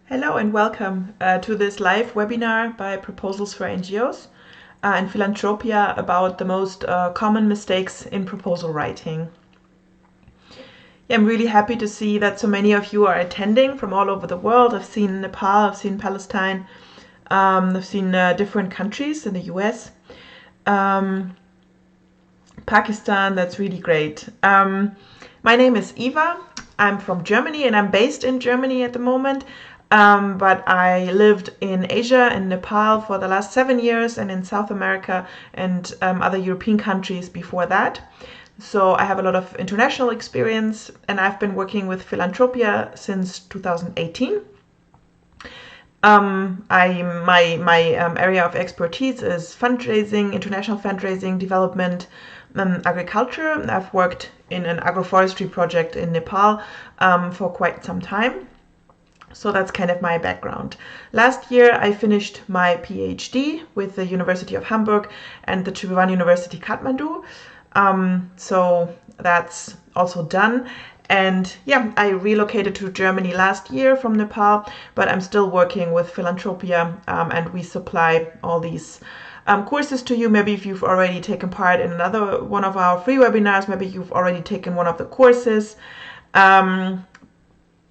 Hello and welcome to this live webinar by Proposals for NGOs and Philantropia about the most common mistakes in proposal writing. Yeah, I'm really happy to see that so many of you are attending from all over the world. I've seen Nepal, I've seen Palestine, I've seen different countries in the US, Pakistan. That's really great. My name is Eva. I'm from Germany and I'm based in Germany at the moment. But I lived in Asia and Nepal for the last 7 years and in South America and other European countries before that. So I have a lot of international experience and I've been working with Philantropia since 2018. My area of expertise is fundraising, international fundraising, development, agriculture. I've worked in an agroforestry project in Nepal for quite some time. So that's kind of my background. Last year, I finished my PhD with the University of Hamburg and the Tribhuvan University Kathmandu. So that's also done. And yeah, I relocated to Germany last year from Nepal, but I'm still working with Philantropia and we supply all these courses to you. Maybe if you've already taken part in another one of our free webinars, maybe you've already taken one of the courses.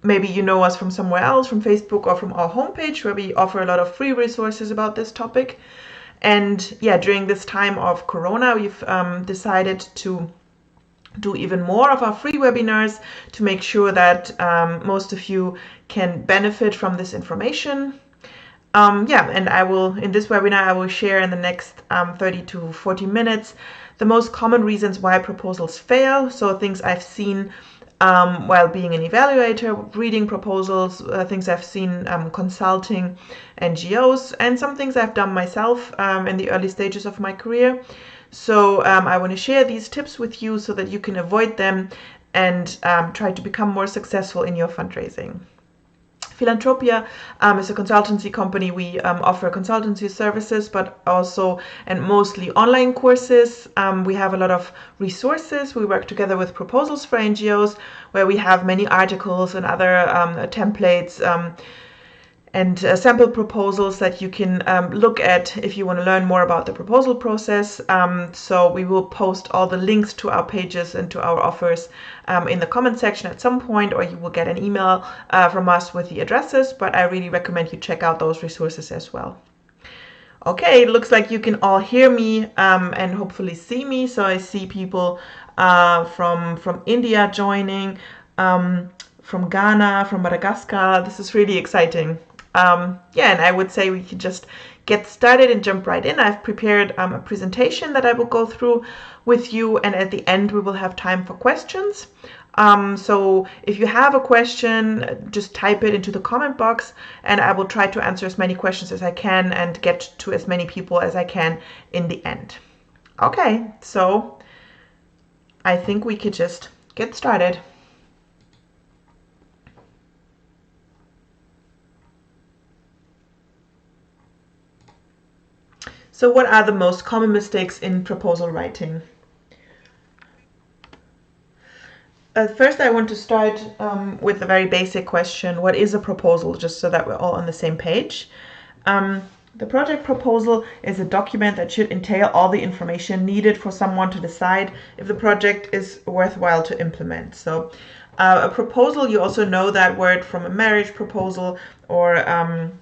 Maybe you know us from somewhere else, from Facebook or from our homepage, where we offer a lot of free resources about this topic. And yeah, during this time of Corona, we've decided to do even more of our free webinars to make sure that most of you can benefit from this information. And in this webinar, I will share in the next 30 to 40 minutes the most common reasons why proposals fail. So things I've seen while being an evaluator, reading proposals, things I've seen consulting NGOs, and some things I've done myself in the early stages of my career. So I want to share these tips with you so that you can avoid them and try to become more successful in your fundraising. Philantropia is a consultancy company. We offer consultancy services, but also and mostly online courses. We have a lot of resources. We work together with Proposals for NGOs, where we have many articles and other templates and sample proposals that you can look at if you want to learn more about the proposal process. So we will post all the links to our pages and to our offers in the comment section at some point, or you will get an email from us with the addresses, but I really recommend you check out those resources as well. Okay, it looks like you can all hear me and hopefully see me. So I see people from India joining, from Ghana, from Madagascar. This is really exciting. And I would say we could just get started and jump right in. I've prepared a presentation that I will go through with you, and at the end we will have time for questions. So if you have a question, just type it into the comment box and I will try to answer as many questions as I can and get to as many people as I can in the end. Okay, so I think we could just get started. So what are the most common mistakes in proposal writing? First, I want to start with a very basic question. What is a proposal? Just so that we're all on the same page. The project proposal is a document that should entail all the information needed for someone to decide if the project is worthwhile to implement. So a proposal, you also know that word from a marriage proposal or a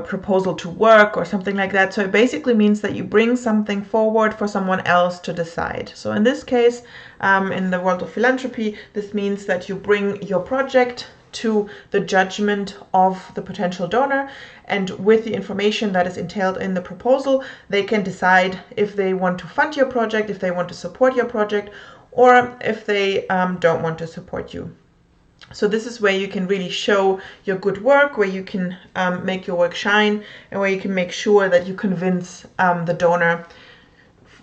proposal to work or something like that. So it basically means that you bring something forward for someone else to decide. So in this case, in the world of philanthropy, this means that you bring your project to the judgment of the potential donor, and with the information that is entailed in the proposal, they can decide if they want to fund your project, if they want to support your project, or if they don't want to support you. So this is where you can really show your good work, where you can make your work shine, and where you can make sure that you convince the donor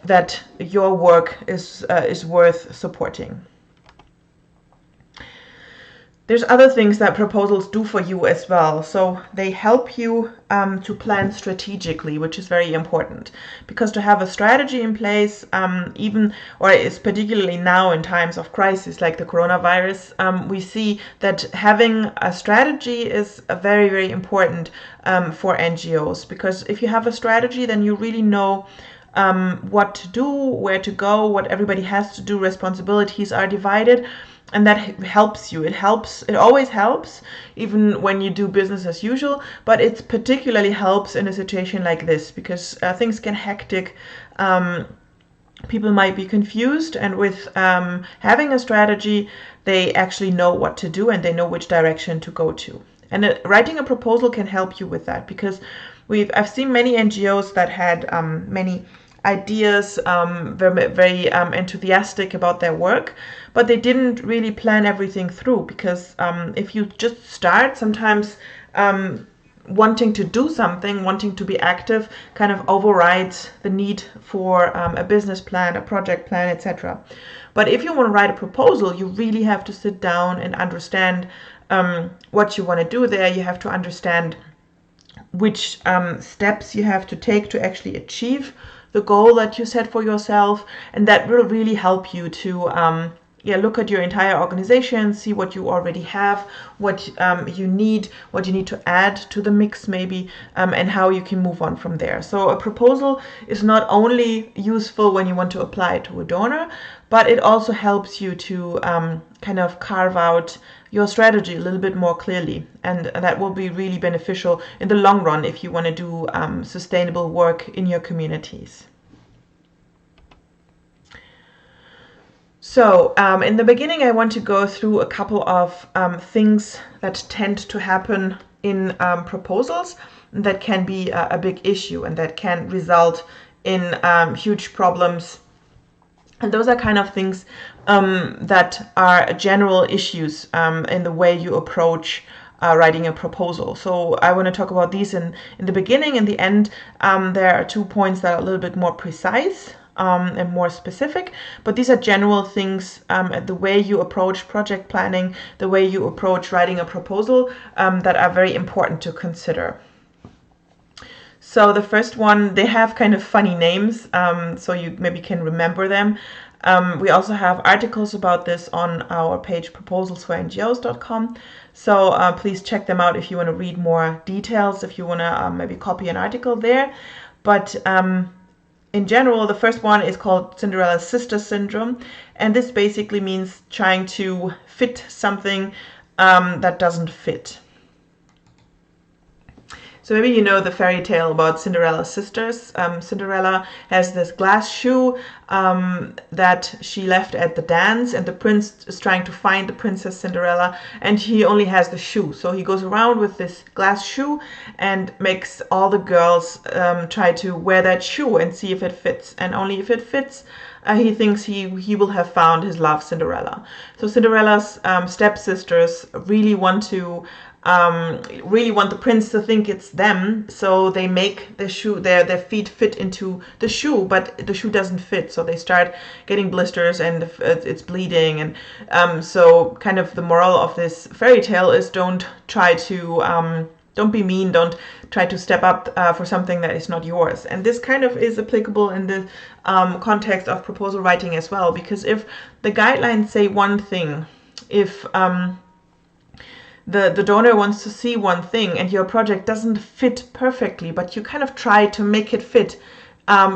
that your work is worth supporting. There's other things that proposals do for you as well. So they help you to plan strategically, which is very important, because to have a strategy in place, is particularly now in times of crisis like the coronavirus, we see that having a strategy is very, very important for NGOs, because if you have a strategy, then you really know what to do, where to go, what everybody has to do, responsibilities are divided. And that helps you. It always helps, even when you do business as usual, but it particularly helps in a situation like this, because things get hectic. People might be confused, and with having a strategy, they actually know what to do and they know which direction to go to. And writing a proposal can help you with that, because I've seen many NGOs that had many ideas, very enthusiastic about their work, but they didn't really plan everything through, because if you just start, sometimes wanting to do something, wanting to be active, kind of overrides the need for a business plan, a project plan, etc. But if you want to write a proposal, you really have to sit down and understand what you want to do there. You have to understand which steps you have to take to actually achieve the goal that you set for yourself, and that will really help you to look at your entire organization, see what you already have, what you need to add to the mix maybe, and how you can move on from there. So a proposal is not only useful when you want to apply it to a donor, but it also helps you to kind of carve out your strategy a little bit more clearly, and that will be really beneficial in the long run if you want to do sustainable work in your communities. So in the beginning, I want to go through a couple of things that tend to happen in proposals that can be a big issue and that can result in huge problems. And those are kind of things that are general issues in the way you approach writing a proposal. So I want to talk about these in the beginning. In the end, there are 2 points that are a little bit more precise and more specific, but these are general things, the way you approach project planning, the way you approach writing a proposal, that are very important to consider. So the first one, they have kind of funny names, so you maybe can remember them. We also have articles about this on our page proposals4ngos.com. So please check them out if you want to read more details, if you want to maybe copy an article there. But in general, the first one is called Cinderella's sister syndrome. And this basically means trying to fit something that doesn't fit. So maybe you know the fairy tale about Cinderella's sisters. Cinderella has this glass shoe that she left at the dance, and the prince is trying to find the princess Cinderella, and he only has the shoe. So he goes around with this glass shoe and makes all the girls try to wear that shoe and see if it fits. And only if it fits, he thinks he will have found his love, Cinderella. So Cinderella's stepsisters really want the prince to think it's them, so they make the shoe, their feet fit into the shoe, but the shoe doesn't fit, so they start getting blisters and it's bleeding. And so kind of the moral of this fairy tale is don't be mean, don't try to step up for something that is not yours. And this kind of is applicable in the context of proposal writing as well, because if the guidelines say one thing, if the donor wants to see one thing and your project doesn't fit perfectly, but you kind of try to make it fit,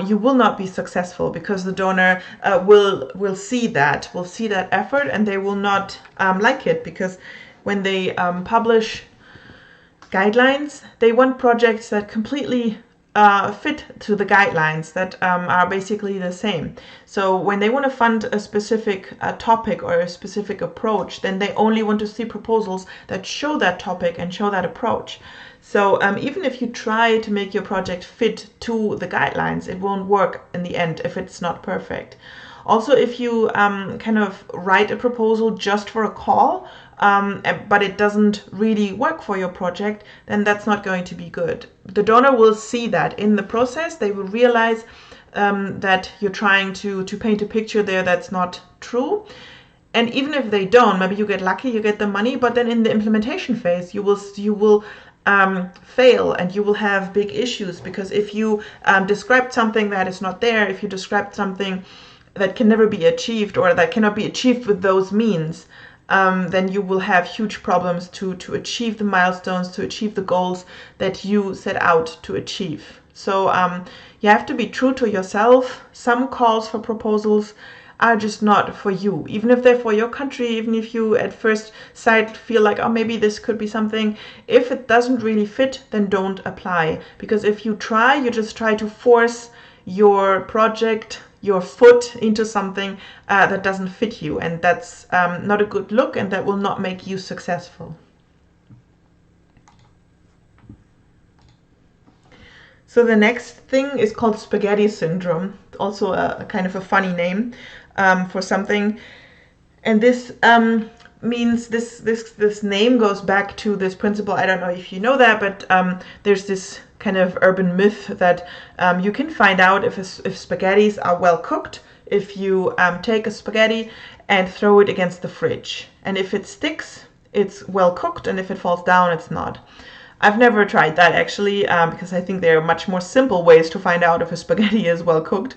you will not be successful, because the donor will see that effort, and they will not like it, because when they publish guidelines, they want projects that completely fit to the guidelines, that are basically the same. So when they want to fund a specific topic or a specific approach, then they only want to see proposals that show that topic and show that approach. So even if you try to make your project fit to the guidelines, it won't work in the end if it's not perfect. Also, if you kind of write a proposal just for a call, but it doesn't really work for your project, then that's not going to be good. The donor will see that in the process. They will realize that you're trying to paint a picture there that's not true. And even if they don't, maybe you get lucky, you get the money, but then in the implementation phase, you will fail, and you will have big issues, because if you described something that is not there, if you described something that can never be achieved, or that cannot be achieved with those means, then you will have huge problems to achieve the milestones, to achieve the goals that you set out to achieve. So you have to be true to yourself. Some calls for proposals are just not for you, even if they're for your country, even if you at first sight feel like, oh, maybe this could be something. If it doesn't really fit, then don't apply. Because if you try, you just try to force your project, your foot into something that doesn't fit you, and that's not a good look, and that will not make you successful. So the next thing is called spaghetti syndrome, also a kind of a funny name for something. And this means this name goes back to this principle. I don't know if you know that, but there's this kind of urban myth that you can find out if spaghettis are well cooked if you take a spaghetti and throw it against the fridge. And if it sticks, it's well cooked, and if it falls down, it's not. I've never tried that, actually, because I think there are much more simple ways to find out if a spaghetti is well cooked.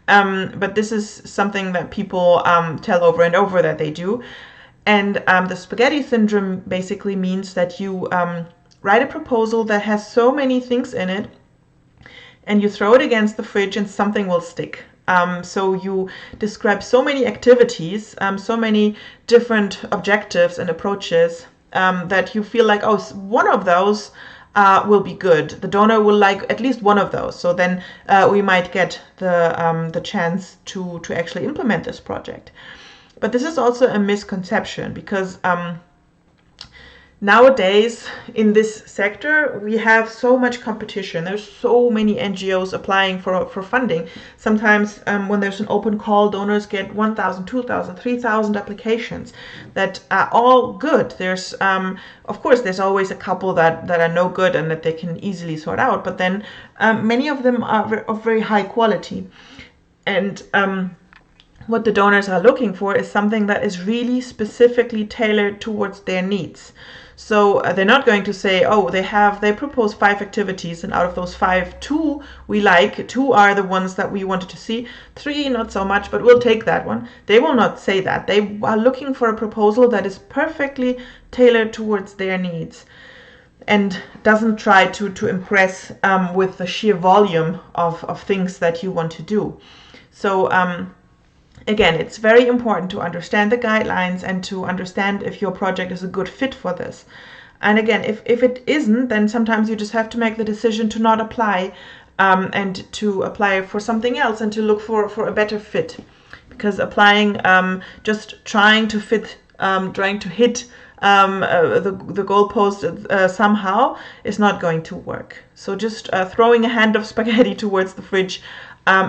But this is something that people tell over and over that they do. And the spaghetti syndrome basically means that you write a proposal that has so many things in it, and you throw it against the fridge and something will stick. So you describe so many activities, so many different objectives and approaches, that you feel like, oh, one of those will be good. The donor will like at least one of those. So then we might get the chance to actually implement this project. But this is also a misconception, because nowadays in this sector we have so much competition. There's so many NGOs applying for funding. Sometimes when there's an open call, donors get 1,000, 2,000, 3,000 applications that are all good. There's of course there's always a couple that are no good and that they can easily sort out, but then many of them are of very high quality. And what the donors are looking for is something that is really specifically tailored towards their needs. So they're not going to say, oh, they propose 5 activities, and out of those 5, 2 we like, 2 are the ones that we wanted to see, 3 not so much, but we'll take that one. They will not say that. They are looking for a proposal that is perfectly tailored towards their needs, and doesn't try to impress with the sheer volume of things that you want to do. So again, it's very important to understand the guidelines and to understand if your project is a good fit for this. And again, if it isn't, then sometimes you just have to make the decision to not apply, and to apply for something else and to look for a better fit. Because applying, just trying to hit the goalpost somehow is not going to work. So just throwing a hand of spaghetti towards the fridge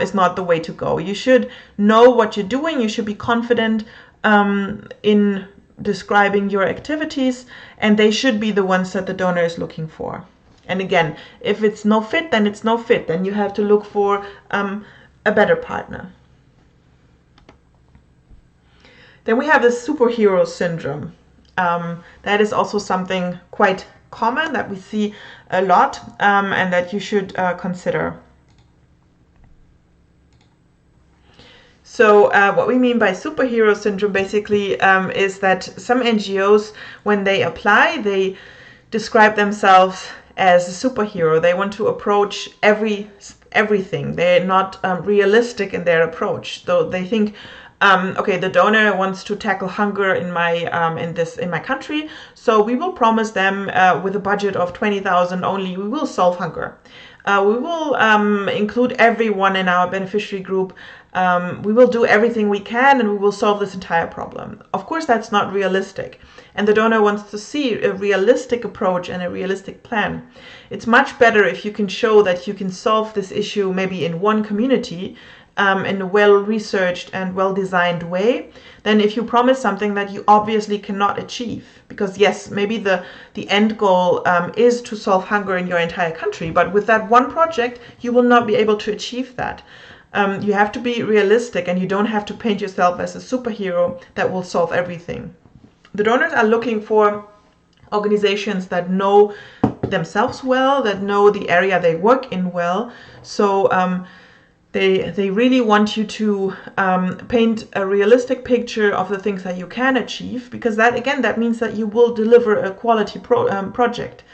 is not the way to go. You should know what you're doing. You should be confident in describing your activities, and they should be the ones that the donor is looking for. And again, if it's no fit, then it's no fit. Then you have to look for a better partner. Then we have the superhero syndrome. That is also something quite common that we see a lot, and that you should consider. So what we mean by superhero syndrome basically is that some NGOs, when they apply, they describe themselves as a superhero. They want to approach everything. They're not realistic in their approach. So they think, okay, the donor wants to tackle hunger in my country, so we will promise them with a budget of 20,000 only, we will solve hunger. We will include everyone in our beneficiary group. We will do everything we can, and we will solve this entire problem. Of course, that's not realistic. And the donor wants to see a realistic approach and a realistic plan. It's much better if you can show that you can solve this issue maybe in one community, in a well-researched and well-designed way, than if you promise something that you obviously cannot achieve. Because yes, maybe the end goal is to solve hunger in your entire country, but with that one project, you will not be able to achieve that. You have to be realistic, and you don't have to paint yourself as a superhero that will solve everything. The donors are looking for organizations that know themselves well, that know the area they work in well. So they really want you to paint a realistic picture of the things that you can achieve, because that means that you will deliver a quality project.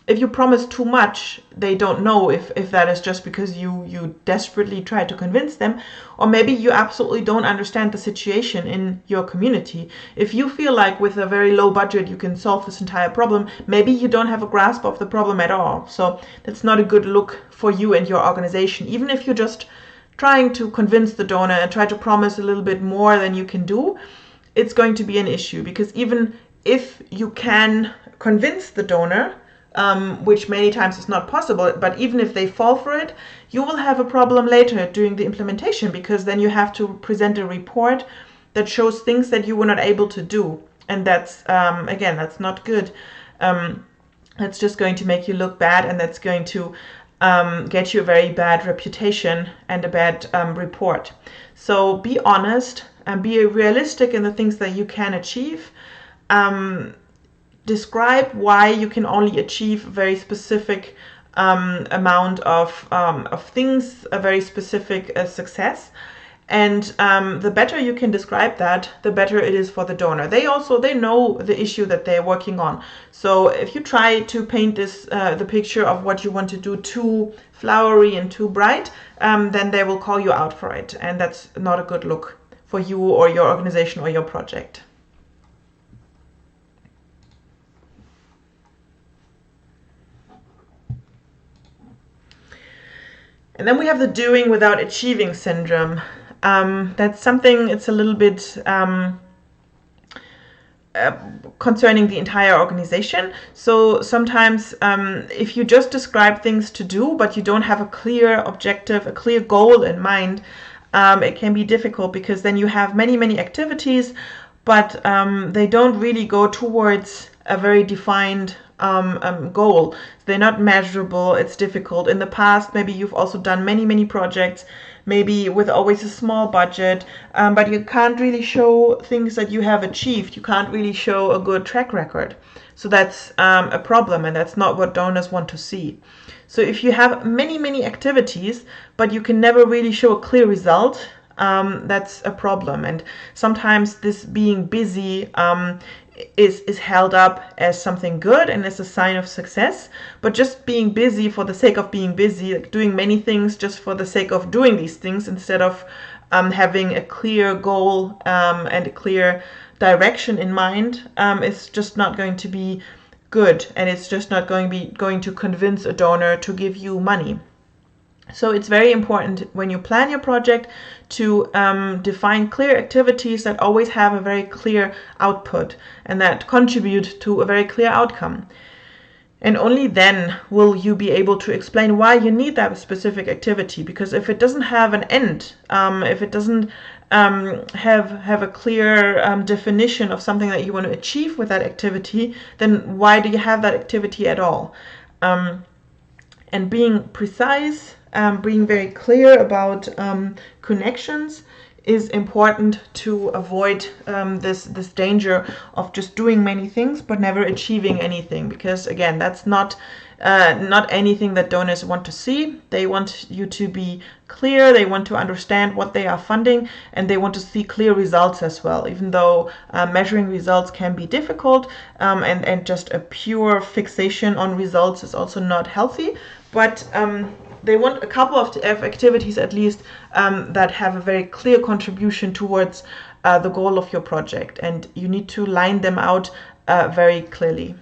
If you promise too much, they don't know if that is just because you desperately try to convince them, or maybe you absolutely don't understand the situation in your community. If you feel like with a very low budget you can solve this entire problem, maybe you don't have a grasp of the problem at all. So that's not a good look for you and your organization. Even if you're just trying to convince the donor and try to promise a little bit more than you can do, it's going to be an issue, because even if you can convince the donor, which many times is not possible, but even if they fall for it, you will have a problem later during the implementation, because then you have to present a report that shows things that you were not able to do. And that's, again, that's not good. That's just going to make you look bad, and that's going to get you a very bad reputation and a bad report. So be honest and be realistic in the things that you can achieve. Describe why you can only achieve a very specific amount of things, a very specific success. And the better you can describe that, the better it is for the donor. They know the issue that they're working on. So if you try to paint this the picture of what you want to do too flowery and too bright, then they will call you out for it. And that's not a good look for you or your organization or your project. And then we have the doing without achieving syndrome. That's something, it's a little bit concerning the entire organization. So sometimes if you just describe things to do, but you don't have a clear objective, a clear goal in mind, it can be difficult, because then you have many activities, but they don't really go towards a very defined goal. They're not measurable. It's difficult. In the past, maybe you've also done many projects, maybe with always a small budget, but you can't really show things that you have achieved. You can't really show a good track record. So that's a problem, and that's not what donors want to see. So if you have many activities, but you can never really show a clear result, that's a problem. And sometimes this being busy is held up as something good and as a sign of success, but just being busy for the sake of being busy, like doing many things just for the sake of doing these things, instead of having a clear goal and a clear direction in mind, is just not going to be good, and it's just not going to convince a donor to give you money. So it's very important when you plan your project to define clear activities that always have a very clear output and that contribute to a very clear outcome. And only then will you be able to explain why you need that specific activity. Because if it doesn't have an end, if it doesn't have a clear definition of something that you want to achieve with that activity, then why do you have that activity at all? And being precise, being very clear about connections is important to avoid this danger of just doing many things but never achieving anything, because again, that's not anything that donors want to see. They want you to be clear, they want to understand what they are funding, and they want to see clear results as well, even though measuring results can be difficult, and just a pure fixation on results is also not healthy. But they want a couple of activities at least that have a very clear contribution towards the goal of your project, and you need to line them out very clearly.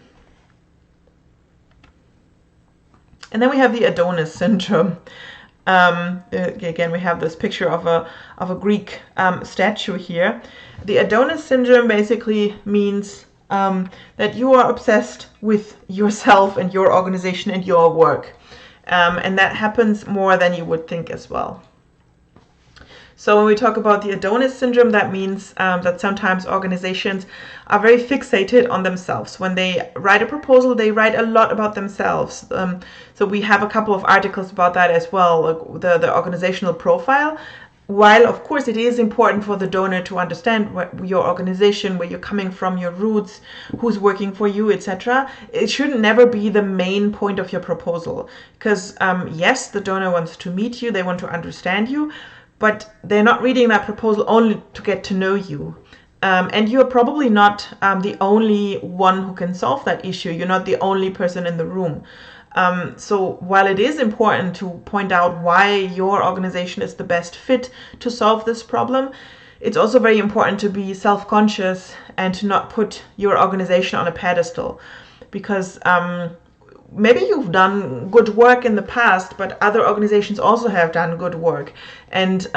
And then we have the Adonis syndrome. Again, we have this picture of a Greek statue here. The Adonis syndrome basically means that you are obsessed with yourself and your organization and your work. And that happens more than you would think as well. So when we talk about the Adonis syndrome, that means that sometimes organizations are very fixated on themselves. When they write a proposal, they write a lot about themselves. So we have a couple of articles about that as well, like the organizational profile. While, of course, it is important for the donor to understand your organization, where you're coming from, your roots, who's working for you, etc., it should never be the main point of your proposal. Because, yes, the donor wants to meet you, they want to understand you, but they're not reading that proposal only to get to know you. And you're probably not the only one who can solve that issue. You're not the only person in the room. So while it is important to point out why your organization is the best fit to solve this problem, it's also very important to be self-conscious and to not put your organization on a pedestal, because maybe you've done good work in the past, but other organizations also have done good work. And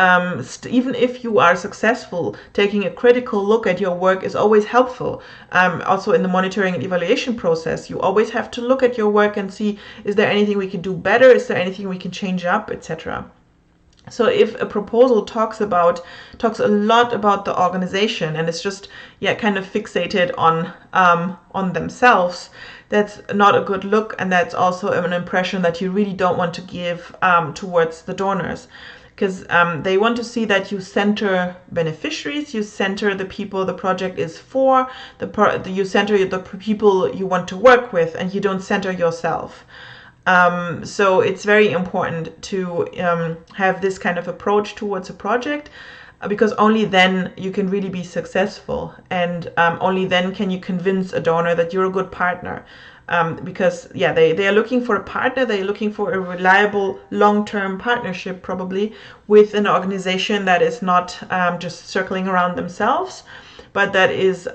even if you are successful, taking a critical look at your work is always helpful. Also in the monitoring and evaluation process, you always have to look at your work and see, is there anything we can do better? Is there anything we can change up, etc.? So if a proposal talks a lot about the organization and it's just kind of fixated on themselves, that's not a good look, and that's also an impression that you really don't want to give towards the donors, because they want to see that you center beneficiaries, you center the people the project is for, you center the people you want to work with, and you don't center yourself. So it's very important to have this kind of approach towards a project, because only then you can really be successful, and only then can you convince a donor that you're a good partner. Because they are looking for a partner, they're looking for a reliable long-term partnership, probably with an organization that is not just circling around themselves, but that is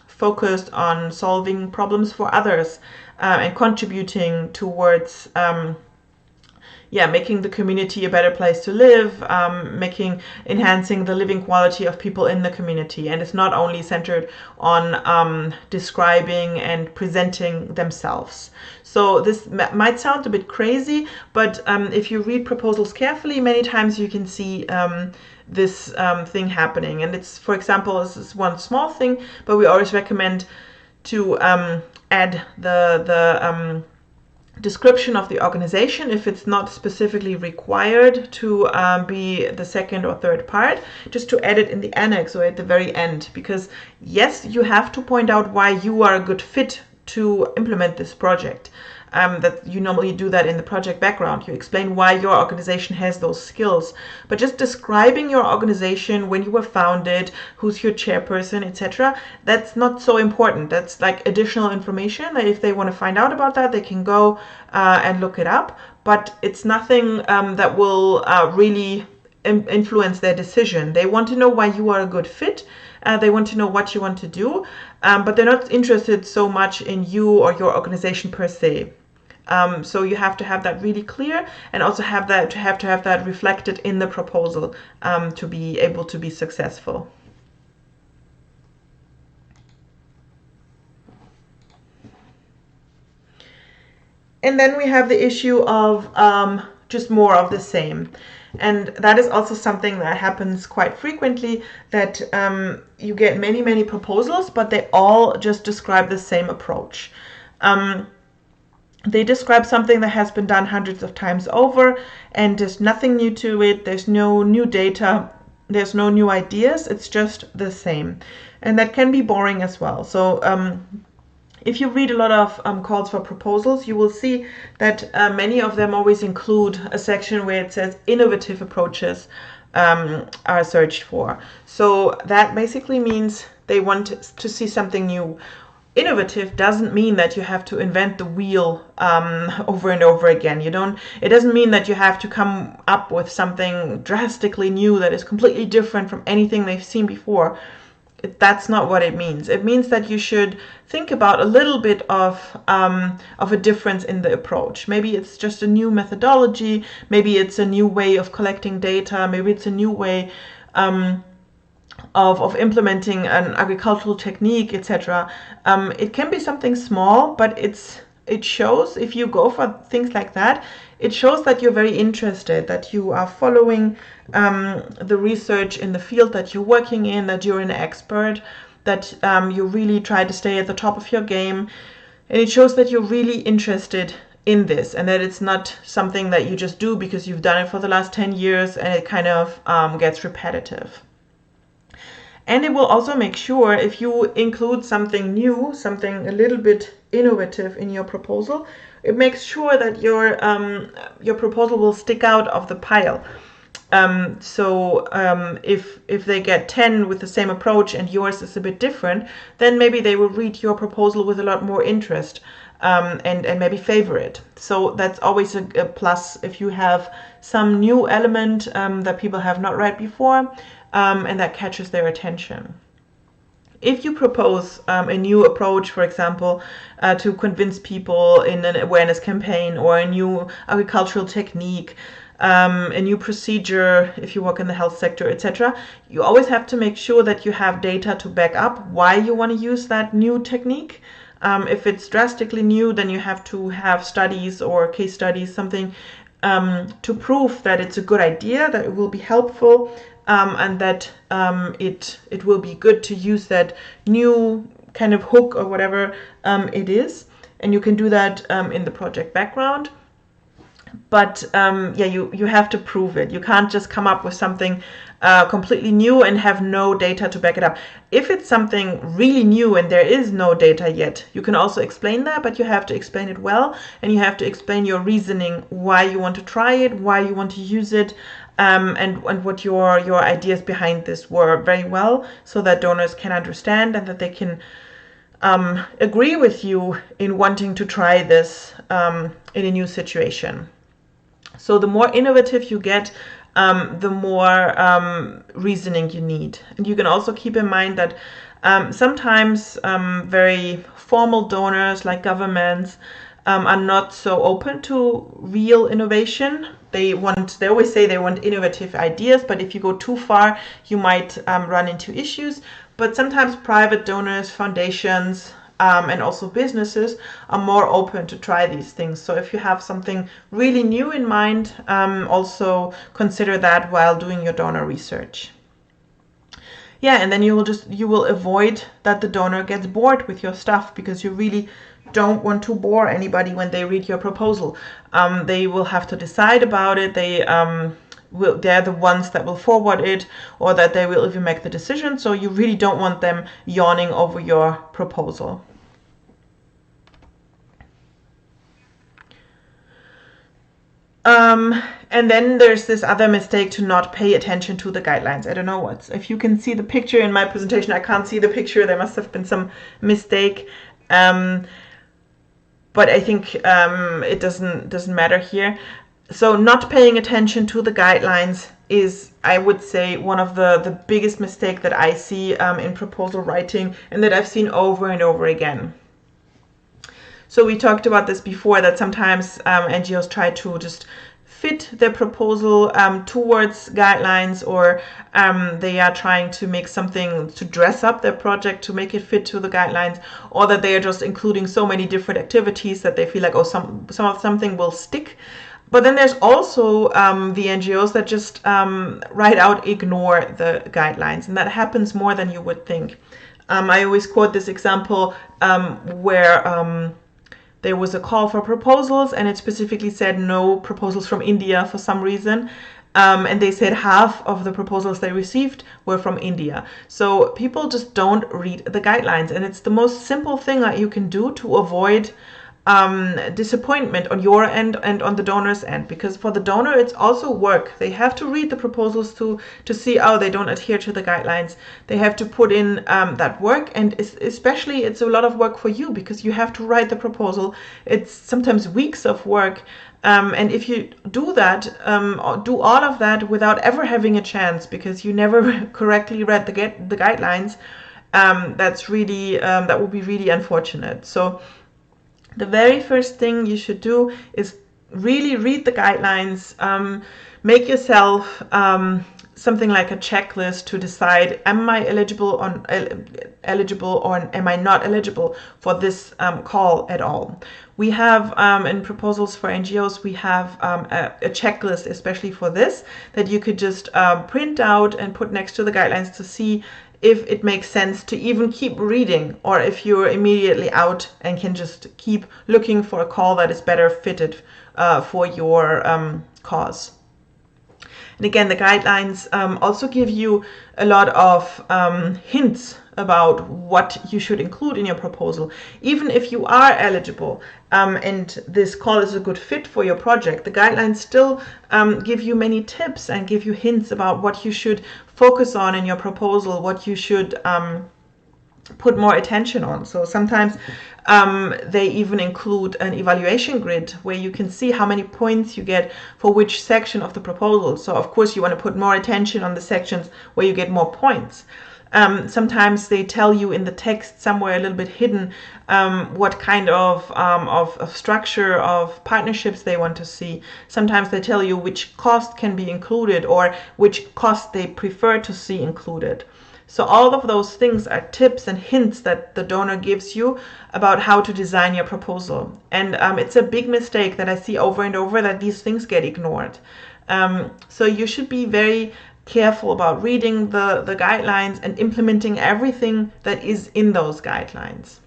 focused on solving problems for others and contributing towards making the community a better place to live, enhancing the living quality of people in the community. And it's not only centered on describing and presenting themselves. So this might sound a bit crazy, but if you read proposals carefully, many times you can see this thing happening. And it's, for example, this is one small thing, but we always recommend to add the description of the organization, if it's not specifically required to be the second or third part, just to add it in the annex or at the very end. Because yes, you have to point out why you are a good fit to implement this project. That you normally do that in the project background. You explain why your organization has those skills. But just describing your organization, when you were founded, who's your chairperson, etc., that's not so important. That's like additional information that if they want to find out about that, they can go and look it up. But it's nothing that will really influence their decision. They want to know why you are a good fit. They want to know what you want to do, but they're not interested so much in you or your organization per se. So you have to have that really clear, and also have to have that reflected in the proposal to be able to be successful. And then we have the issue of just more of the same. And that is also something that happens quite frequently, that you get many proposals, but they all just describe the same approach. They describe something that has been done hundreds of times over, and there's nothing new to it. There's no new data. There's no new ideas. It's just the same. And that can be boring as well. So if you read a lot of calls for proposals, you will see that many of them always include a section where it says innovative approaches are searched for. So that basically means they want to see something new. Innovative doesn't mean that you have to invent the wheel over and over again. It doesn't mean that you have to come up with something drastically new that is completely different from anything they've seen before. That's not what it means. It means that you should think about a little bit of a difference in the approach. Maybe it's just a new methodology. Maybe it's a new way of collecting data. Maybe it's a new way of implementing an agricultural technique, etc. It can be something small, but it shows, if you go for things like that, it shows that you're very interested, that you are following the research in the field that you're working in, that you're an expert, that you really try to stay at the top of your game. And it shows that you're really interested in this, and that it's not something that you just do because you've done it for the last 10 years and it kind of gets repetitive. And it will also make sure if you include something new, something a little bit innovative in your proposal, it makes sure that your proposal will stick out of the pile. If they get 10 with the same approach and yours is a bit different, then maybe they will read your proposal with a lot more interest and maybe favor it. So that's always a plus if you have some new element that people have not read before and that catches their attention. If you propose a new approach, for example, to convince people in an awareness campaign, or a new agricultural technique, a new procedure if you work in the health sector, etc., you always have to make sure that you have data to back up why you want to use that new technique. If it's drastically new, then you have to have studies or case studies, something to prove that it's a good idea, that it will be helpful, and that it will be good to use that new kind of hook or whatever it is. And you can do that in the project background. But you have to prove it. You can't just come up with something completely new and have no data to back it up. If it's something really new and there is no data yet, you can also explain that, but you have to explain it well, and you have to explain your reasoning, why you want to try it, why you want to use it, and what your ideas behind this were very well, so that donors can understand and that they can agree with you in wanting to try this in a new situation. So the more innovative you get, the more reasoning you need. And you can also keep in mind that sometimes very formal donors like governments are not so open to real innovation. They always say they want innovative ideas, but if you go too far, you might run into issues. But sometimes private donors, foundations, and also businesses are more open to try these things. So if you have something really new in mind, also consider that while doing your donor research. Yeah, and then you will avoid that the donor gets bored with your stuff, because you really don't want to bore anybody when they read your proposal. They will have to decide about it. They're the ones that will forward it, or that they will even make the decision. So you really don't want them yawning over your proposal. And then there's this other mistake, to not pay attention to the guidelines. I don't know if you can see the picture in my presentation. I can't see the picture. There must have been some mistake. But I think it doesn't matter here. So not paying attention to the guidelines is, I would say, one of the biggest mistake that I see in proposal writing, and that I've seen over and over again. So we talked about this before, that sometimes NGOs try to just fit their proposal towards guidelines, or they are trying to make something to dress up their project to make it fit to the guidelines, or that they are just including so many different activities that they feel like, oh, something will stick. But then there's also the NGOs that just right out ignore the guidelines, and that happens more than you would think. I always quote this example where there was a call for proposals, and it specifically said no proposals from India for some reason. And they said half of the proposals they received were from India. So people just don't read the guidelines, and it's the most simple thing that you can do to avoid disappointment on your end and on the donor's end, because for the donor it's also work. They have to read the proposals to see, oh, they don't adhere to the guidelines. They have to put in that work, and especially it's a lot of work for you, because you have to write the proposal. It's sometimes weeks of work, and if you do that, do all of that without ever having a chance, because you never correctly read the guidelines, that's really that would be really unfortunate. So the very first thing you should do is really read the guidelines, make yourself something like a checklist to decide, am I eligible or am I not eligible for this call at all. We have in proposals for NGOs, we have a checklist especially for this, that you could just print out and put next to the guidelines to see if it makes sense to even keep reading, or if you're immediately out and can just keep looking for a call that is better fitted for your cause. And again, the guidelines also give you a lot of hints about what you should include in your proposal. Even if you are eligible and this call is a good fit for your project, the guidelines still give you many tips and give you hints about what you should focus on in your proposal, what you should put more attention on. So sometimes they even include an evaluation grid where you can see how many points you get for which section of the proposal. So of course you want to put more attention on the sections where you get more points. Sometimes they tell you in the text somewhere a little bit hidden what kind of structure of partnerships they want to see. Sometimes they tell you which cost can be included or which cost they prefer to see included. So all of those things are tips and hints that the donor gives you about how to design your proposal. And it's a big mistake that I see over and over, that these things get ignored. So you should be very careful about reading the guidelines and implementing everything that is in those guidelines.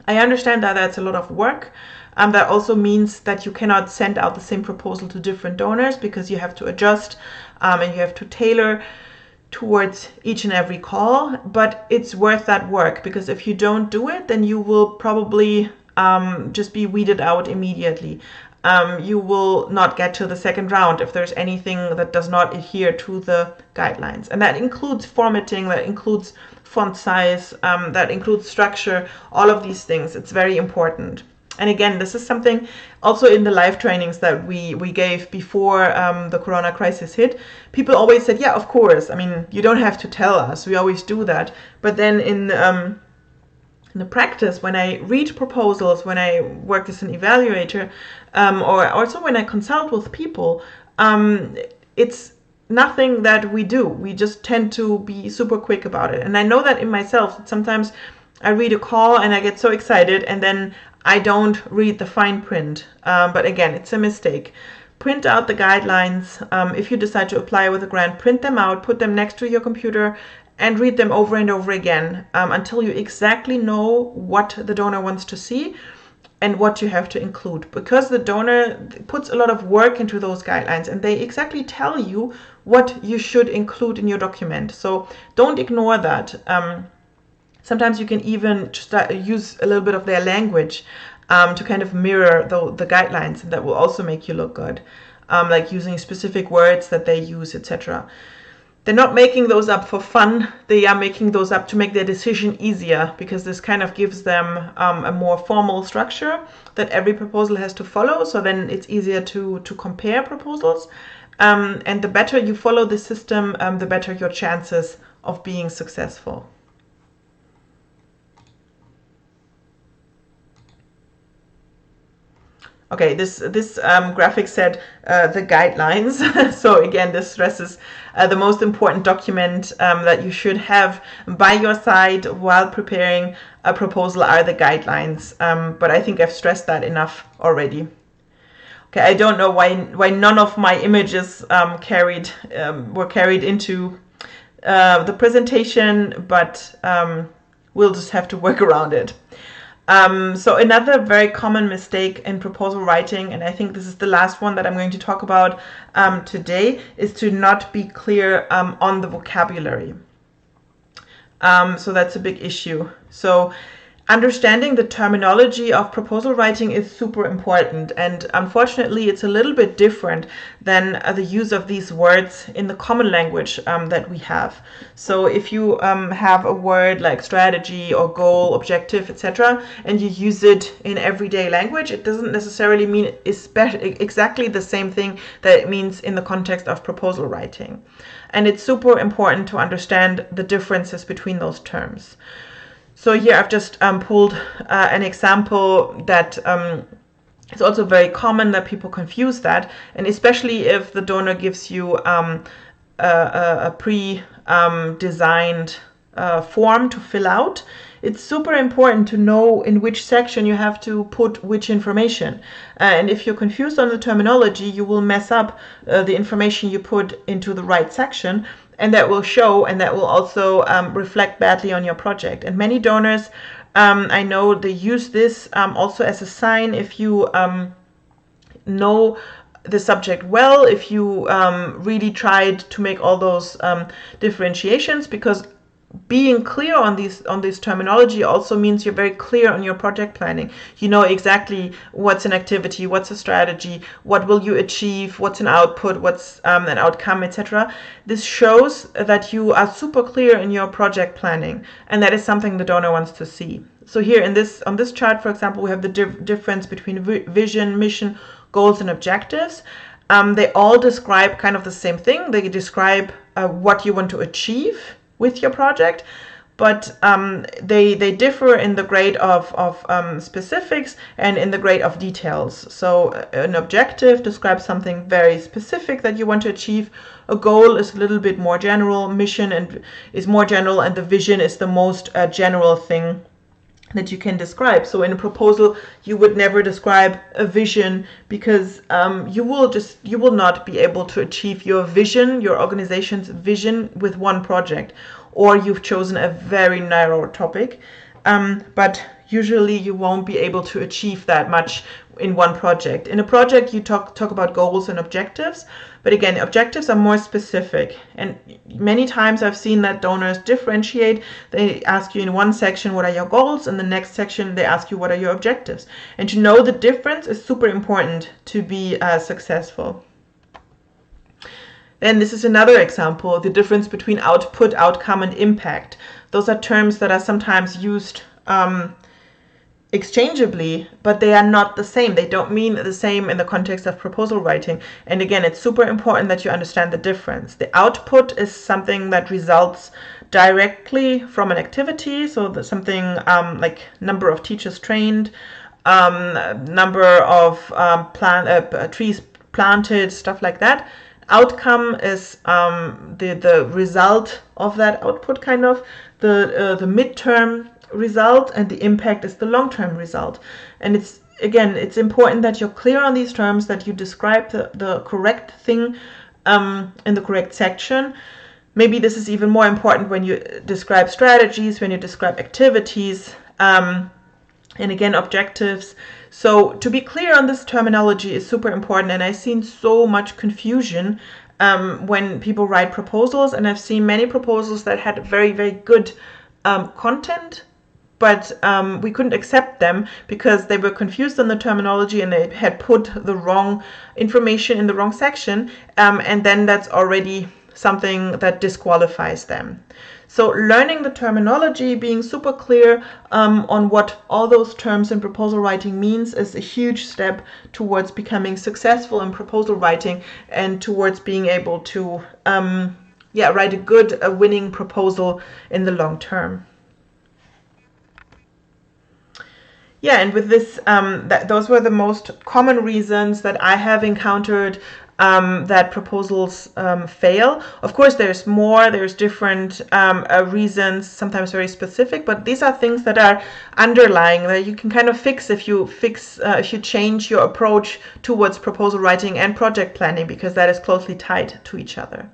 I understand that that's a lot of work. That also means that you cannot send out the same proposal to different donors, because you have to adjust and you have to tailor towards each and every call. But it's worth that work, because if you don't do it, then you will probably just be weeded out immediately. You will not get to the second round if there's anything that does not adhere to the guidelines. And that includes formatting, that includes font size, that includes structure, all of these things. It's very important. And again, this is something also in the live trainings that we gave before the Corona crisis hit. People always said, yeah, of course. I mean, you don't have to tell us. We always do that. But then in the practice, when I read proposals, when I work as an evaluator, or also when I consult with people, it's nothing that we do. We just tend to be super quick about it. And I know that in myself. Sometimes I read a call and I get so excited, and then I don't read the fine print. But again, it's a mistake. Print out the guidelines. If you decide to apply with a grant, print them out, put them next to your computer, and read them over and over again until you exactly know what the donor wants to see and what you have to include. Because the donor puts a lot of work into those guidelines, and they exactly tell you what you should include in your document. So don't ignore that. Sometimes you can even just use a little bit of their language to kind of mirror the guidelines, and that will also make you look good, like using specific words that they use, etc. They're not making those up for fun. They are making those up to make their decision easier, because this kind of gives them a more formal structure that every proposal has to follow. So then it's easier to compare proposals. And the better you follow the system, the better your chances of being successful. Okay, this graphic said the guidelines. So again, this stresses the most important document that you should have by your side while preparing a proposal are the guidelines. But I think I've stressed that enough already. Okay, I don't know why none of my images were carried into the presentation, but we'll just have to work around it. So another very common mistake in proposal writing, and I think this is the last one that I'm going to talk about today, is to not be clear on the vocabulary. So that's a big issue. So understanding the terminology of proposal writing is super important, and unfortunately it's a little bit different than the use of these words in the common language that we have. So if you have a word like strategy or goal, objective, etc., and you use it in everyday language, it doesn't necessarily mean exactly the same thing that it means in the context of proposal writing. And it's super important to understand the differences between those terms. So here I've just pulled an example that it's also very common that people confuse that, and especially if the donor gives you a pre-designed form to fill out. It's super important to know in which section you have to put which information. And if you're confused on the terminology, you will mess up the information you put into the right section, and that will show, and that will also reflect badly on your project. And many donors, I know they use this also as a sign if you know the subject well, if you really tried to make all those differentiations, because being clear on this terminology also means you're very clear on your project planning. You know exactly what's an activity, what's a strategy, what will you achieve, what's an output, what's an outcome, etc. This shows that you are super clear in your project planning, and that is something the donor wants to see. So here on this chart, for example, we have the difference between vision, mission, goals, and objectives. They all describe kind of the same thing. They describe what you want to achieve with your project, but they differ in the grade of specifics and in the grade of details. So an objective describes something very specific that you want to achieve. A goal is a little bit more general, mission is more general, and the vision is the most general thing that you can describe. So in a proposal, you would never describe a vision, because you will not be able to achieve your vision, your organization's vision, with one project, or you've chosen a very narrow topic. But usually you won't be able to achieve that much in one project. In a project, you talk about goals and objectives, but again, objectives are more specific. And many times I've seen that donors differentiate. They ask you in one section, what are your goals? And the next section, they ask you, what are your objectives? And to know the difference is super important to be successful. Then this is another example, the difference between output, outcome, and impact. Those are terms that are sometimes used exchangeably, but they are not the same. They don't mean the same in the context of proposal writing. And again, it's super important that you understand the difference. The output is something that results directly from an activity. So there's something like number of teachers trained, number of trees planted, stuff like that. Outcome is the result of that output, kind of the midterm result, and the impact is the long-term result. And it's important that you're clear on these terms, that you describe the correct thing in the correct section. Maybe this is even more important when you describe strategies, when you describe activities, and again, objectives. So to be clear on this terminology is super important, and I've seen so much confusion when people write proposals, and I've seen many proposals that had very, very good content, but we couldn't accept them because they were confused on the terminology and they had put the wrong information in the wrong section, and then that's already something that disqualifies them. So learning the terminology, being super clear on what all those terms in proposal writing means, is a huge step towards becoming successful in proposal writing and towards being able to write a winning proposal in the long term. Yeah, and with this, those were the most common reasons that I have encountered that proposals fail. Of course, there's more, there's different reasons, sometimes very specific, but these are things that are underlying, that you can kind of fix if you change your approach towards proposal writing and project planning, because that is closely tied to each other.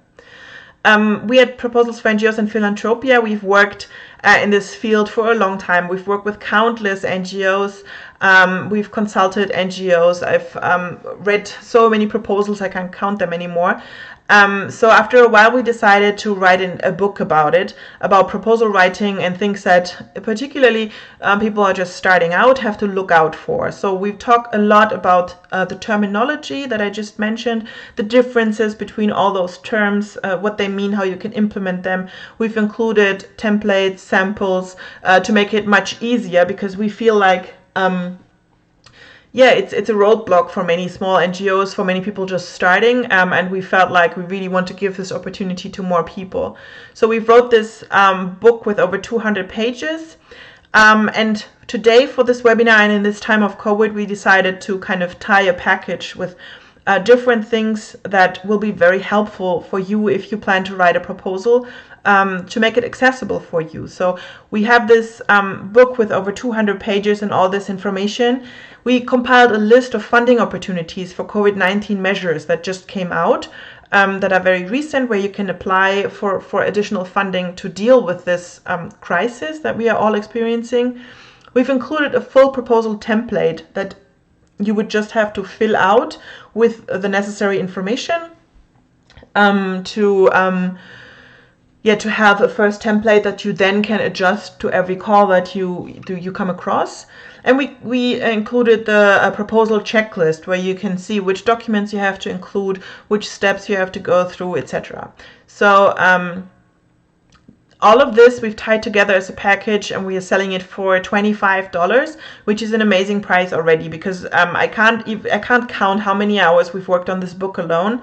We at Proposals for NGOs and Philantropia, we've worked in this field for a long time. We've worked with countless NGOs. We've consulted NGOs. I've read so many proposals, I can't count them anymore. So after a while, we decided to write a book about proposal writing and things that particularly people are just starting out have to look out for. So we've talked a lot about the terminology that I just mentioned, the differences between all those terms, what they mean, how you can implement them. We've included templates, samples to make it much easier, because we feel like it's a roadblock for many small NGOs, for many people just starting, and we felt like we really want to give this opportunity to more people. So we wrote this book with over 200 pages, and today for this webinar and in this time of COVID, we decided to kind of tie a package with different things that will be very helpful for you if you plan to write a proposal, to make it accessible for you. So we have this book with over 200 pages and all this information. We compiled a list of funding opportunities for COVID-19 measures that just came out, that are very recent, where you can apply for additional funding to deal with this crisis that we are all experiencing. We've included a full proposal template that you would just have to fill out with the necessary information to have a first template that you then can adjust to every call that you come across. And we included the proposal checklist, where you can see which documents you have to include, which steps you have to go through, etc. So all of this we've tied together as a package, and we are selling it for $25, which is an amazing price already, because I can't count how many hours we've worked on this book alone,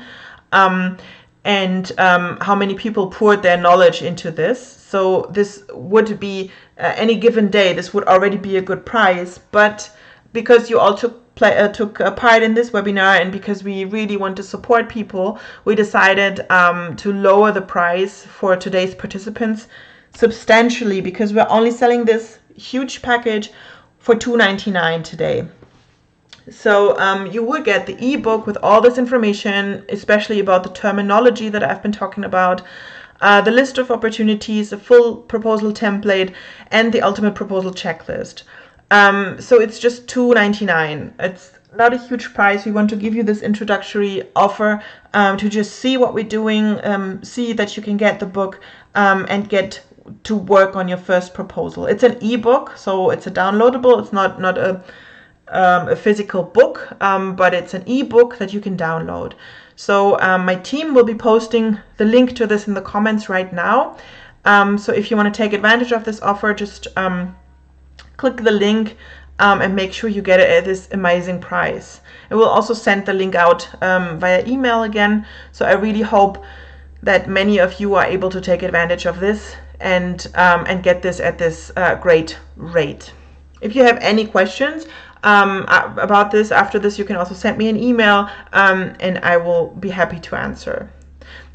and how many people poured their knowledge into this. So this would be any given day, this would already be a good price. But because you all took part in this webinar, and because we really want to support people, we decided to lower the price for today's participants substantially, because we're only selling this huge package for $2.99 today. So you will get the ebook with all this information, especially about the terminology that I've been talking about, the list of opportunities, a full proposal template, and the ultimate proposal checklist. So it's just $2.99. It's not a huge price. We want to give you this introductory offer to just see what we're doing, see that you can get the book, and get to work on your first proposal. It's an ebook, so it's a downloadable. It's not a physical book, but it's an ebook that you can download. So my team will be posting the link to this in the comments right now. So if you want to take advantage of this offer, just click the link and make sure you get it at this amazing price. And we'll also send the link out via email again. So I really hope that many of you are able to take advantage of this and get this at this great rate. If you have any questions about this after this, you can also send me an email, and I will be happy to answer.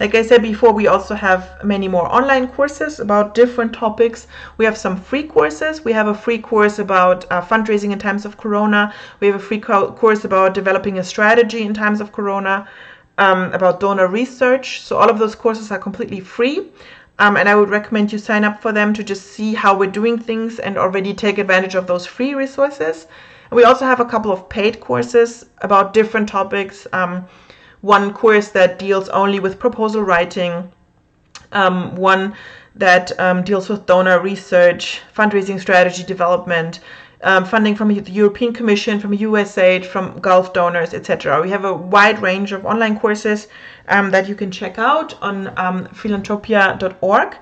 Like I said before, we also have many more online courses about different topics. We have some free courses. We have a free course about fundraising in times of Corona. We have a free course about developing a strategy in times of Corona, about donor research. So all of those courses are completely free. And I would recommend you sign up for them to just see how we're doing things and already take advantage of those free resources. We also have a couple of paid courses about different topics. One course that deals only with proposal writing, one that deals with donor research, fundraising strategy development, funding from the European Commission, from USAID, from Gulf donors, etc. We have a wide range of online courses that you can check out on philantropia.org.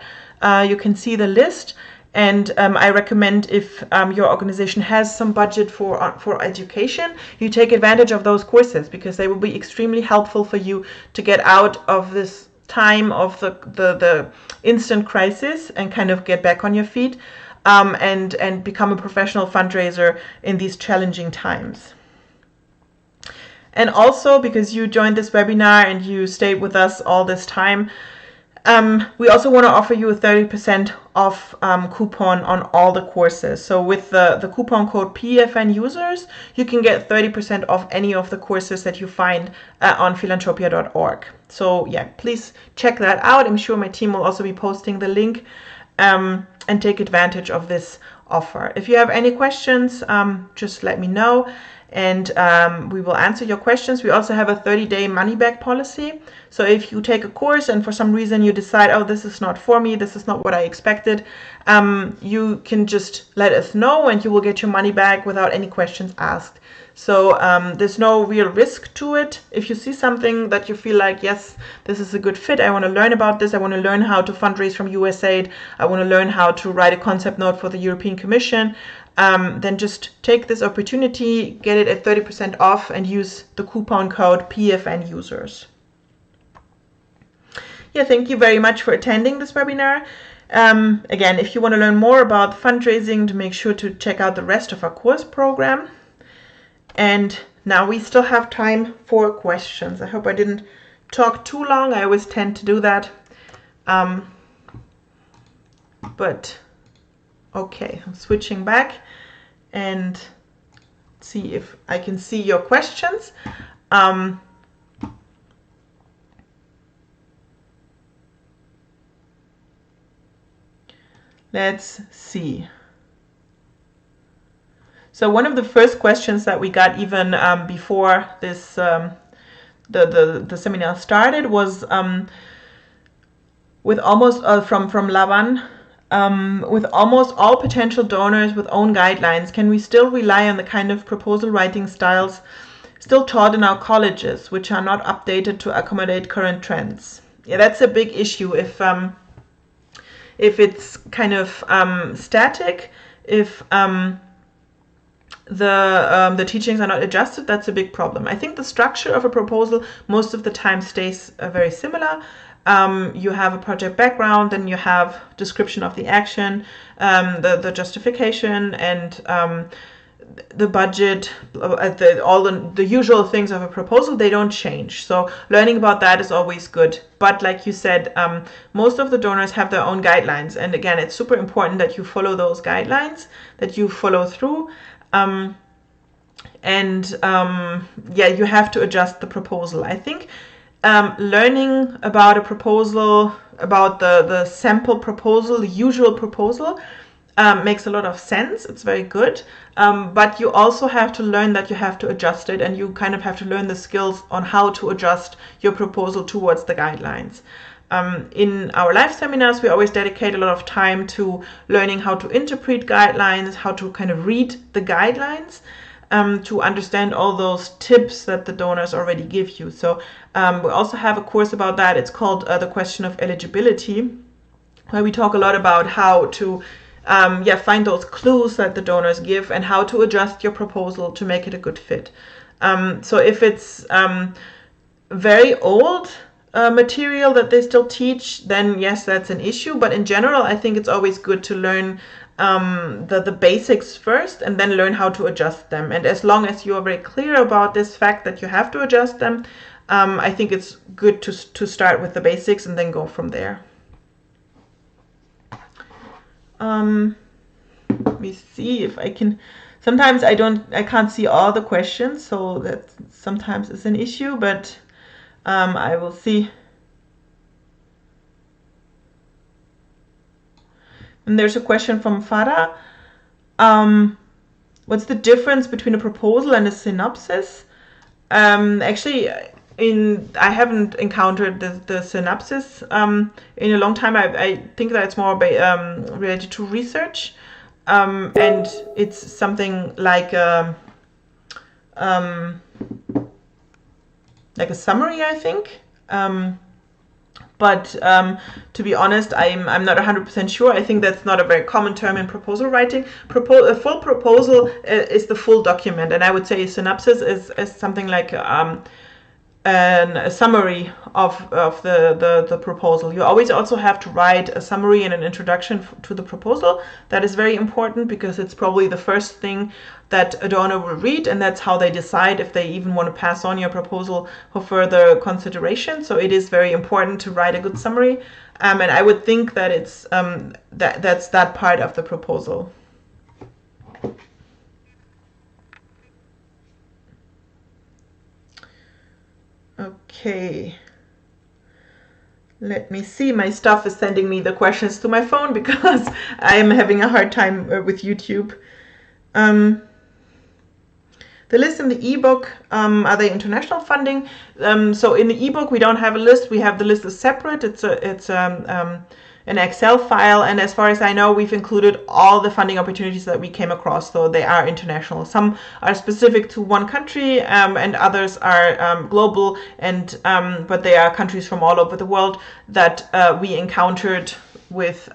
You can see the list. And I recommend, if your organization has some budget for education, you take advantage of those courses, because they will be extremely helpful for you to get out of this time of the instant crisis and kind of get back on your feet, and become a professional fundraiser in these challenging times. And also, because you joined this webinar and you stayed with us all this time, we also want to offer you a 30% off coupon on all the courses. So with the coupon code PFN users, you can get 30% off any of the courses that you find on philantropia.org. So yeah, please check that out. I'm sure my team will also be posting the link, and take advantage of this offer. If you have any questions, just let me know, and we will answer your questions. We also have a 30-day money-back policy. So if you take a course and for some reason you decide, oh, this is not for me, this is not what I expected, you can just let us know, and you will get your money back without any questions asked. So there's no real risk to it. If you see something that you feel like, yes, this is a good fit, I want to learn about this, I want to learn how to fundraise from USAID, I want to learn how to write a concept note for the European Commission, then just take this opportunity, get it at 30% off, and use the coupon code PFN users. Yeah, thank you very much for attending this webinar. Again, if you want to learn more about fundraising, to make sure to check out the rest of our course program. And Now we still have time for questions. I hope I didn't talk too long. I always tend to do that. But okay, I'm switching back and see if I can see your questions. Let's see. So one of the first questions that we got even before this the seminar started was with almost from Lavan. With almost all potential donors with own guidelines, can we still rely on the kind of proposal writing styles still taught in our colleges, which are not updated to accommodate current trends? Yeah, that's a big issue. If it's kind of static, if the teachings are not adjusted, that's a big problem. I think the structure of a proposal most of the time stays very similar. You have a project background, then you have description of the action, the justification, and the budget, all the usual things of a proposal, they don't change. So learning about that is always good. But like you said, most of the donors have their own guidelines. And again, it's super important that you follow those guidelines, that you follow through. Yeah, you have to adjust the proposal. I think learning about a proposal, about the sample proposal, the usual proposal, makes a lot of sense. It's very good. But you also have to learn that you have to adjust it, and you kind of have to learn the skills on how to adjust your proposal towards the guidelines. In our live seminars, we always dedicate a lot of time to learning how to interpret guidelines, how to kind of read the guidelines, to understand all those tips that the donors already give you. So we also have a course about that. It's called The Question of Eligibility, where we talk a lot about how to find those clues that the donors give and how to adjust your proposal to make it a good fit. So if it's very old material that they still teach, then yes, that's an issue. But in general, I think it's always good to learn the basics first and then learn how to adjust them. And as long as you are very clear about this fact that you have to adjust them, I think it's good to start with the basics and then go from there. Let me see if I can. Sometimes I can't see all the questions, so that sometimes is an issue, but I will see. And there's a question from Farah. What's the difference between a proposal and a synopsis? Actually, I haven't encountered the synopsis in a long time. I think that it's more related to research, and it's something like a summary, I think. But to be honest, I'm not 100% sure. I think that's not a very common term in proposal writing. A full proposal is the full document, and I would say a synopsis is something like a summary of the proposal. You always also have to write a summary and an introduction to the proposal. That is very important because it's probably the first thing that a donor will read, and that's how they decide if they even want to pass on your proposal for further consideration. So it is very important to write a good summary, and I would think that it's that's that part of the proposal. Okay, let me see. My staff is sending me the questions to my phone because I am having a hard time with YouTube. The list in the ebook, are they international funding? So in the ebook we don't have a list. We have the list as separate. It's an Excel file, and as far as I know, we've included all the funding opportunities that we came across, so they are international. Some are specific to one country, and others are global, and but they are countries from all over the world that we encountered with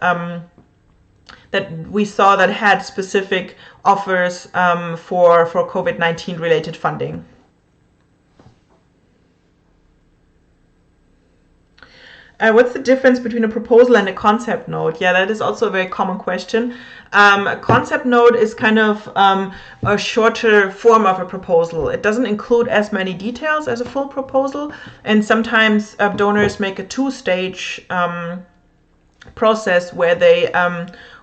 that we saw that had specific offers for COVID-19 related funding. What's the difference between a proposal and a concept note? Yeah, that is also a very common question. A concept note is kind of a shorter form of a proposal. It doesn't include as many details as a full proposal, and sometimes donors make a two-stage process where they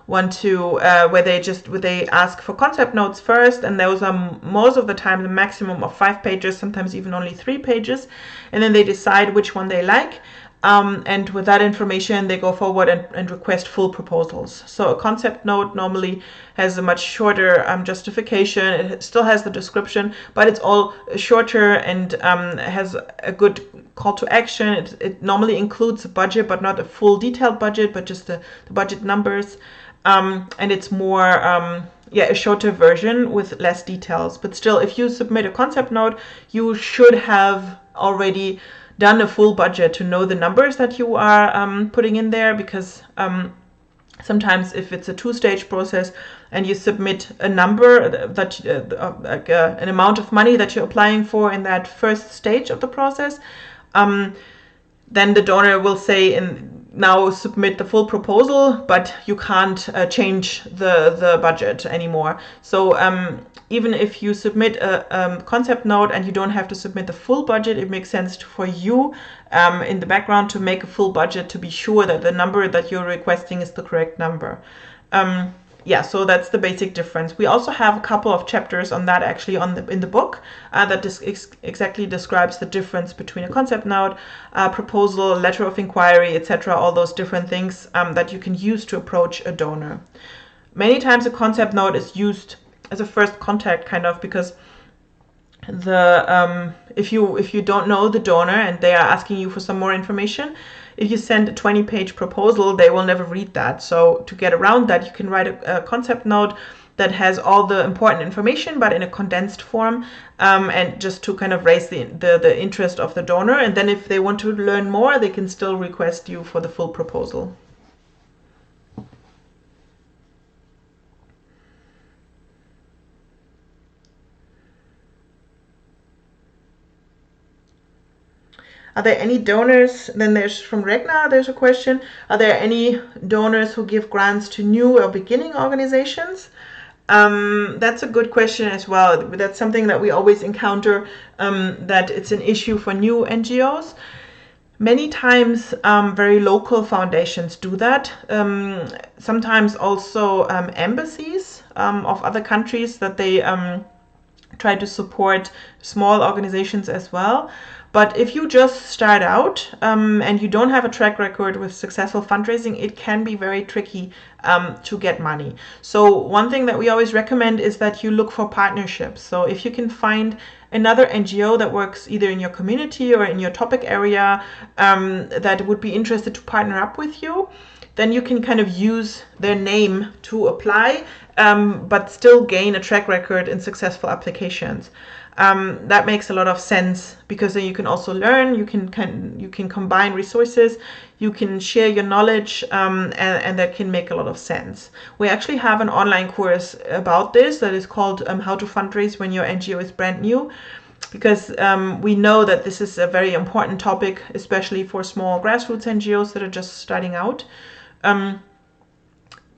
want to where they ask for concept notes first, and those are most of the time the maximum of 5 pages, sometimes even only 3 pages, and then they decide which one they like. And with that information, they go forward and request full proposals. So a concept note normally has a much shorter justification. It still has the description, but it's all shorter and has a good call to action. It normally includes a budget, but not a full detailed budget, but just the budget numbers. And it's more a shorter version with less details. But still, if you submit a concept note, you should have already done a full budget to know the numbers that you are putting in there, because sometimes if it's a two-stage process and you submit a number that an amount of money that you're applying for in that first stage of the process, then the donor will say, now submit the full proposal, but you can't change the budget anymore. So even if you submit a concept note and you don't have to submit the full budget, it makes sense for you in the background to make a full budget to be sure that the number that you're requesting is the correct number. So that's the basic difference. We also have a couple of chapters on that actually in the book that exactly describes the difference between a concept note, proposal, letter of inquiry, etc. All those different things that you can use to approach a donor. Many times a concept note is used as a first contact, kind of, because if you don't know the donor and they are asking you for some more information, if you send a 20-page proposal, they will never read that. So to get around that, you can write a concept note that has all the important information, but in a condensed form, and just to kind of raise the interest of the donor. And then if they want to learn more, they can still request you for the full proposal. Are there any donors? Then there's from Regna, there's a question. Are there any donors who give grants to new or beginning organizations? That's a good question as well. That's something that we always encounter, that it's an issue for new NGOs. Many times very local foundations do that. Sometimes also embassies of other countries, that they try to support small organizations as well. But if you just start out and you don't have a track record with successful fundraising, it can be very tricky to get money. So one thing that we always recommend is that you look for partnerships. So if you can find another NGO that works either in your community or in your topic area that would be interested to partner up with you, then you can kind of use their name to apply, but still gain a track record in successful applications. That makes a lot of sense, because then you can also learn, you can combine resources, you can share your knowledge, and that can make a lot of sense. We actually have an online course about this that is called How to Fundraise When Your NGO is Brand New, because we know that this is a very important topic, especially for small grassroots NGOs that are just starting out.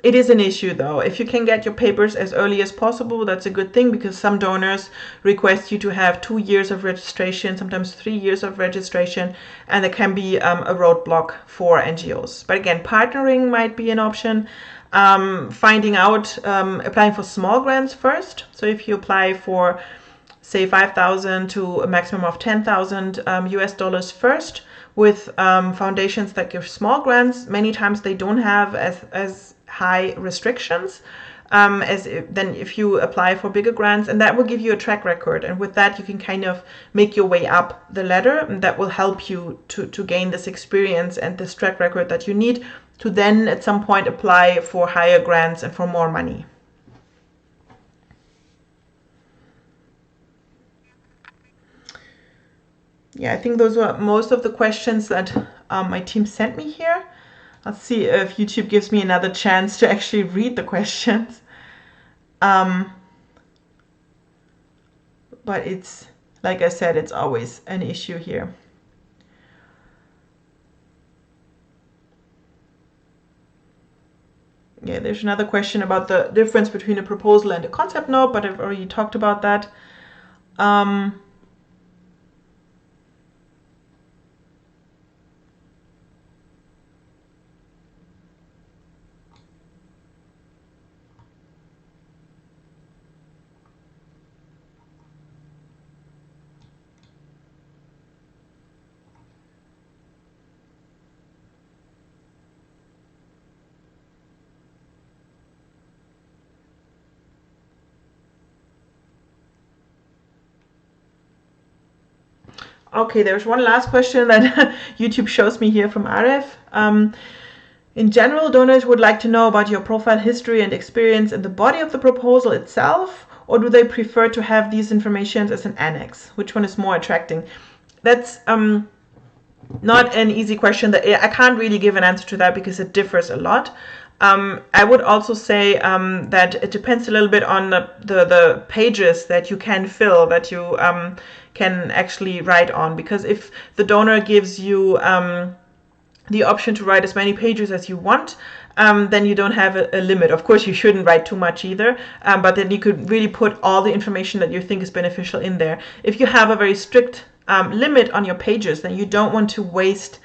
It is an issue though. If you can get your papers as early as possible, that's a good thing, because some donors request you to have 2 years of registration, sometimes 3 years of registration, and there can be a roadblock for NGOs. But again, partnering might be an option. Finding out, applying for small grants first. So if you apply for, say, 5,000 to a maximum of 10,000 US dollars first with foundations that give small grants, many times they don't have as high restrictions then if you apply for bigger grants, and that will give you a track record, and with that you can kind of make your way up the ladder, and that will help you to gain this experience and this track record that you need to then at some point apply for higher grants and for more money. Yeah, I think those were most of the questions that my team sent me here. Let's see if YouTube gives me another chance to actually read the questions. But it's, like I said, it's always an issue here. Yeah, there's another question about the difference between a proposal and a concept note, but I've already talked about that. Okay, there's one last question that YouTube shows me here from Aref. In general, donors would like to know about your profile history and experience in the body of the proposal itself, or do they prefer to have these information as an annex? Which one is more attracting? That's not an easy question. That I can't really give an answer to that because it differs a lot. I would also say that it depends a little bit on the pages that you can fill, that you can actually write on. Because if the donor gives you the option to write as many pages as you want, then you don't have a limit. Of course, you shouldn't write too much either, but then you could really put all the information that you think is beneficial in there. If you have a very strict limit on your pages, then you don't want to waste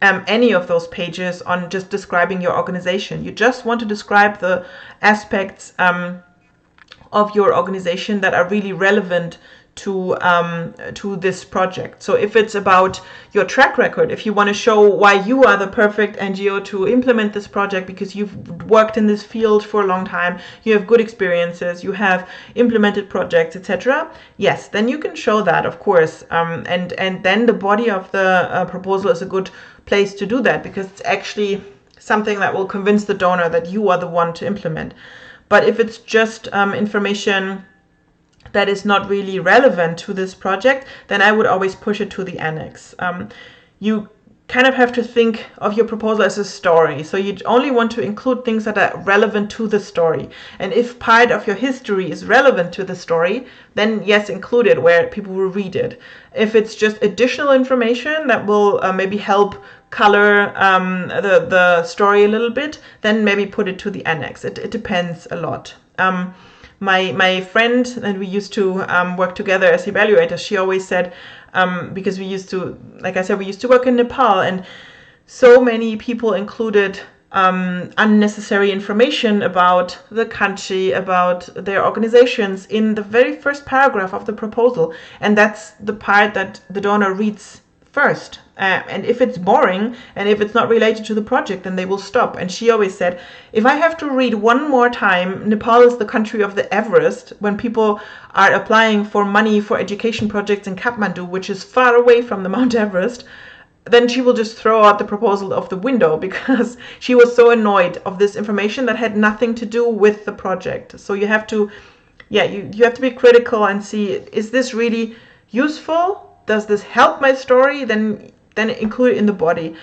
any of those pages on just describing your organization. You just want to describe the aspects of your organization that are really relevant to this project. So if it's about your track record, if you want to show why you are the perfect NGO to implement this project because you've worked in this field for a long time, you have good experiences, you have implemented projects, etc., yes, then you can show that, of course, and then the body of the proposal is a good place to do that, because it's actually something that will convince the donor that you are the one to implement. But if it's just information that is not really relevant to this project, then I would always push it to the annex. You kind of have to think of your proposal as a story. So you only want to include things that are relevant to the story. And if part of your history is relevant to the story, then yes, include it where people will read it. If it's just additional information that will maybe help color the story a little bit, then maybe put it to the annex. It depends a lot. My friend, and we used to work together as evaluators, she always said, because we used to, like I said, we used to work in Nepal, and so many people included unnecessary information about the country, about their organizations in the very first paragraph of the proposal. And that's the part that the donor reads first. And if it's boring and if it's not related to the project, then they will stop. And she always said, if I have to read one more time, Nepal is the country of the Everest, when people are applying for money for education projects in Kathmandu, which is far away from the Mount Everest, then she will just throw out the proposal of the window, because she was so annoyed of this information that had nothing to do with the project. So you have to, you have to be critical and see, is this really useful? Does this help my story? Then include it in the body.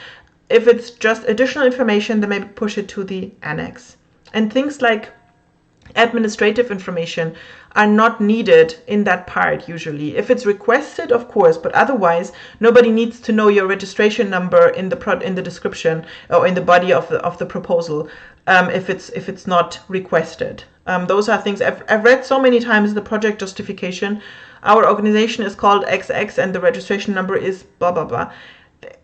If it's just additional information, then maybe push it to the annex. And things like administrative information are not needed in that part usually. If it's requested, of course, but otherwise nobody needs to know your registration number in the description or in the body of the proposal if it's not requested. Those are things I've read so many times in the project justification. Our organization is called XX and the registration number is blah blah blah.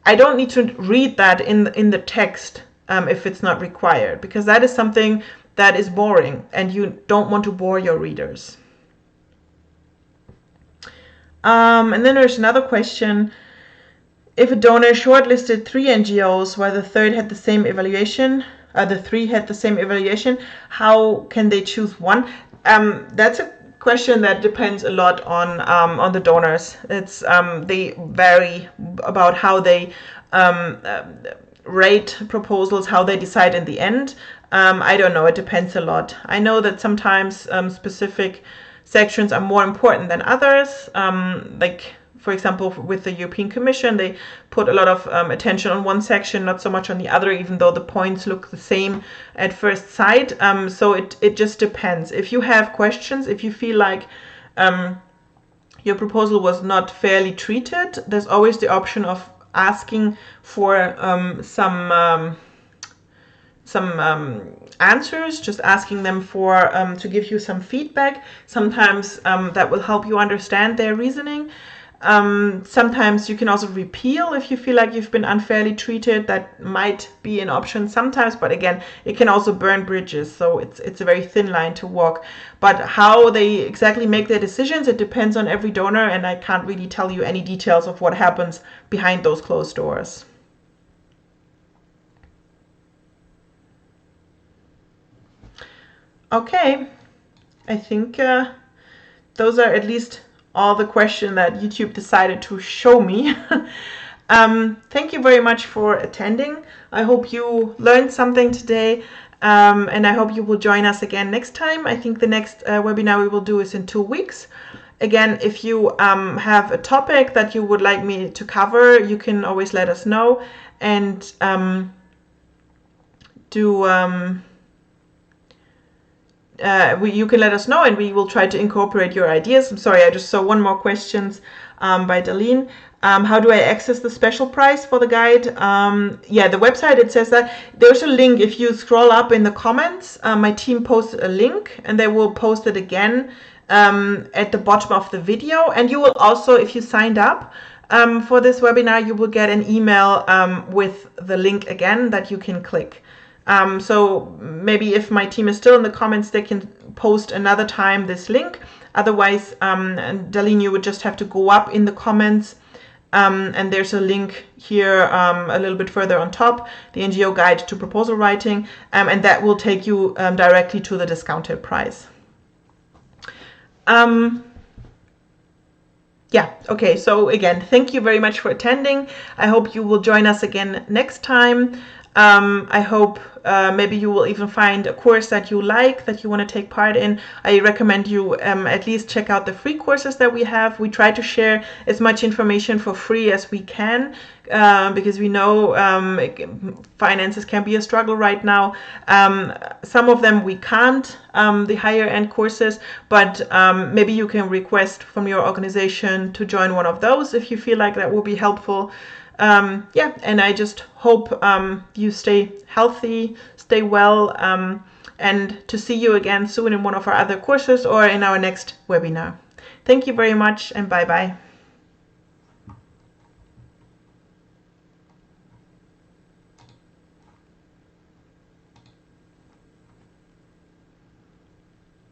I don't need to read that in the text if it's not required, because that is something that is boring and you don't want to bore your readers. And then there's another question. If a donor shortlisted 3 NGOs while the third had the same evaluation, the 3 had the same evaluation, how can they choose one? That's a question that depends a lot on the donors. It's they vary about how they rate proposals, how they decide in the end. I don't know, it depends a lot. I know that sometimes specific sections are more important than others. Like, for example, with the European Commission, they put a lot of attention on one section, not so much on the other, even though the points look the same at first sight. So it just depends. If you have questions, if you feel like your proposal was not fairly treated, there's always the option of asking for some answers, just asking them for to give you some feedback. Sometimes that will help you understand their reasoning. Sometimes you can also repeal if you feel like you've been unfairly treated. That might be an option sometimes, but again, it can also burn bridges. So it's a very thin line to walk. But how they exactly make their decisions, it depends on every donor, and I can't really tell you any details of what happens behind those closed doors. Okay, I think those are at least all the questions that YouTube decided to show me. Thank you very much for attending. I hope you learned something today, and I hope you will join us again next time. I think the next webinar we will do is in 2 weeks. Again, if you have a topic that you would like me to cover, you can always let us know, and you can let us know, and we will try to incorporate your ideas. I'm sorry, I just saw one more questions by Darlene. How do I access the special price for the guide? Yeah, the website, it says that there's a link. If you scroll up in the comments, my team posted a link, and they will post it again at the bottom of the video. And you will also, if you signed up for this webinar, you will get an email with the link again that you can click. So maybe if my team is still in the comments, they can post another time this link. Otherwise, Darlene, you would just have to go up in the comments, and there's a link here a little bit further on top, the NGO Guide to Proposal Writing, and that will take you directly to the discounted price. Yeah, okay, so again, thank you very much for attending. I hope you will join us again next time. I hope maybe you will even find a course that you like, that you want to take part in. I recommend you at least check out the free courses that we have. We try to share as much information for free as we can, because we know finances can be a struggle right now. Some of them we can't, the higher end courses, but maybe you can request from your organization to join one of those if you feel like that will be helpful. Yeah, and I just hope you stay healthy, stay well, and to see you again soon in one of our other courses or in our next webinar. Thank you very much, and bye-bye.